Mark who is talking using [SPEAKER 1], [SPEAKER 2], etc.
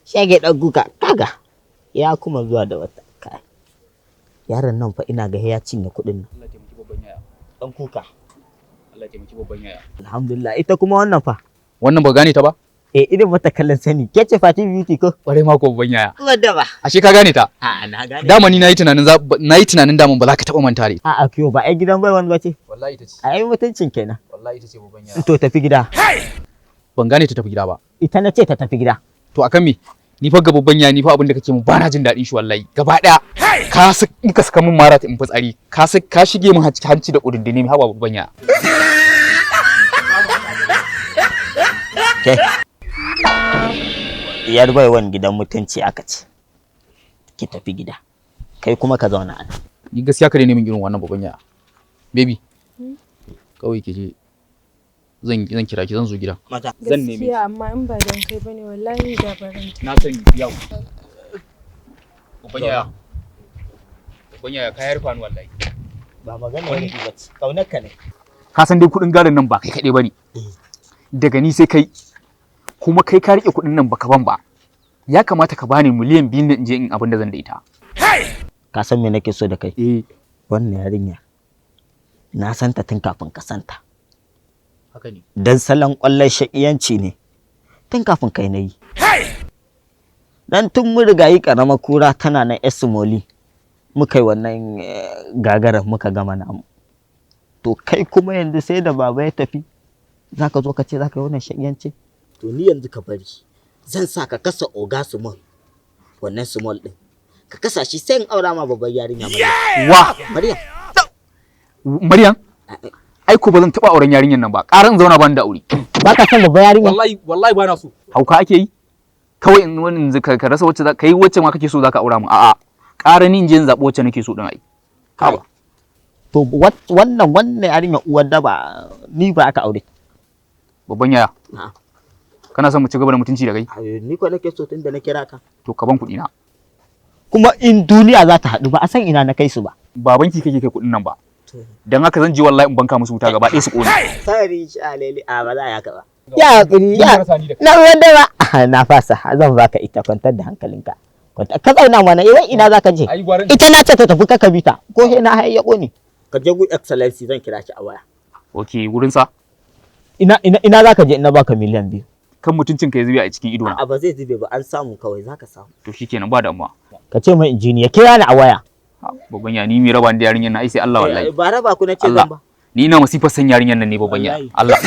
[SPEAKER 1] shege dan guga kaga ya kuma zuwa da wata kai yaron nan fa ina ga ya cinye kuɗin nan.
[SPEAKER 2] Allah ya taimaki babban yaya
[SPEAKER 1] dan kuka.
[SPEAKER 2] Allah ya taimaki babban yaya.
[SPEAKER 1] Alhamdulillah ita kuma wannan fa
[SPEAKER 2] Wannan ba gane ta ba?
[SPEAKER 1] idan mata kallon sani ke ce Fati Beauty ko
[SPEAKER 2] Ƙwarai ma ko babban yaya.
[SPEAKER 1] wadda ba
[SPEAKER 2] Ashe ka gane ta?
[SPEAKER 1] na gane
[SPEAKER 2] Dama ni nayi tunanin daman ba za ka taɓa manta da ita.
[SPEAKER 1] kiyo ba ai gidan bai wani bace
[SPEAKER 2] Wallahi ita ce.
[SPEAKER 1] ai mutuncin kenan
[SPEAKER 2] Wallahi ita ce babban yaya.
[SPEAKER 1] to tafi gida
[SPEAKER 2] Ban gane ta tafi gida ba.
[SPEAKER 1] ita na ce ta tafi gida
[SPEAKER 2] To akan me? Ni fa ga babban yaya ni fa abin da kake mu ba na jin daɗin shi wallahi. Gaba ɗaya ka saka min mara ta in fitsari. Ka shige min hanci da ƙudundune hawa babban yaya.
[SPEAKER 1] ke iyar bai wani gidan mutunci aka ce ki tafi gida kai kuma ka zauna a nan
[SPEAKER 2] Ni gaskiya ka daina min irin wannan babban yaya. Baby. Kawai ke je zan kira ki zan zo gida.
[SPEAKER 1] mata
[SPEAKER 2] Zan neme.
[SPEAKER 3] Gaskiya amma in ba dan kai bane wallahi da baranta.
[SPEAKER 2] Na san yau. Babban yaya. Babban yaya ka yarfa ni wallahi.
[SPEAKER 1] ba magana wani ba ce kaunar ka ne
[SPEAKER 2] Ka san dai kuɗin gadon nan ba kai kaɗai bane. Daga ni sai kai. Kuma kai ka rike kuɗin nan baka ban ba. Ya kamata ka bani miliyan 2 ne in je in abin da zan da ita.
[SPEAKER 1] ka san me nake so da kai
[SPEAKER 2] Eh,
[SPEAKER 1] wannan yarinya na santa tun kafin ka santa
[SPEAKER 2] haka ne.
[SPEAKER 1] dan salon kwallon shakiyanci ne tun kafin kai nayi dan tun mun riga yi karama kura tana na esmoli muka yi wannan gagarar muka gama namu to kai kuma yanzu sai da baba ya tafi zaka zo ka ce zaka yi wannan shakiyanci to ni yanzu ka bari zan sa ka kasa oga small wannan small din ka kasa shi sai in aura ma babbar yarinya
[SPEAKER 2] Wa,
[SPEAKER 1] Maryam
[SPEAKER 2] Maryam, ai ko ba zan taɓa auren yarinyar nan ba. Ƙaran zauna ban da aure.
[SPEAKER 1] baka san babbar yarinya
[SPEAKER 2] Wallahi ba na so. Hauka ake yi? Kawai in wani ka rasa wacce za ka yi wacce ma kake so za ka aura mu. A'a. Ƙara ni in je in zaɓi wacce nake so din ai. Haba.
[SPEAKER 1] to wannan yarinya uwar da ba ni ba aka aure
[SPEAKER 2] Babban yaya.
[SPEAKER 1] Na'am.
[SPEAKER 2] Kana son mu ci gaba da mutunci da kai?
[SPEAKER 1] ni ko nake so tunda na kira ka
[SPEAKER 2] To ka ban kuɗi na.
[SPEAKER 1] kuma in duniya za ta haɗu ba a san ina na kai su ba
[SPEAKER 2] Babanki kake kai kuɗin nan ba. Dan haka zan je wallahi in banka musu wuta gaba ɗaya su ƙone.
[SPEAKER 1] sari shalele a ba za ya ka ba ya hakuri ya na wanda ba na fasa zan baka ita kwantar da hankalinka ka zauna mana ina za ka je ita na ce ta tafi ka bita ko he na hayyako ne ka je gu excellency zan kira shi a waya
[SPEAKER 2] Okay, wurin sa.
[SPEAKER 1] ina za ka je ina baka miliyan 2
[SPEAKER 2] Kan mutuncin ka ya zube a cikin ido na.
[SPEAKER 1] a ba zai zube ba an samu kawai za ka samu
[SPEAKER 2] To shikenan ba damuwa.
[SPEAKER 1] ka ce mai injiniya kira ni a waya
[SPEAKER 2] Babban ya ni mai raba da yarinyar nan ai sai Allah wallahi.
[SPEAKER 1] ba raba ku na ce
[SPEAKER 2] Allah.
[SPEAKER 1] zan ba
[SPEAKER 2] Ni ina masifar san yarinyar nan ne babban ya.
[SPEAKER 1] Wallahi.
[SPEAKER 2] Allah.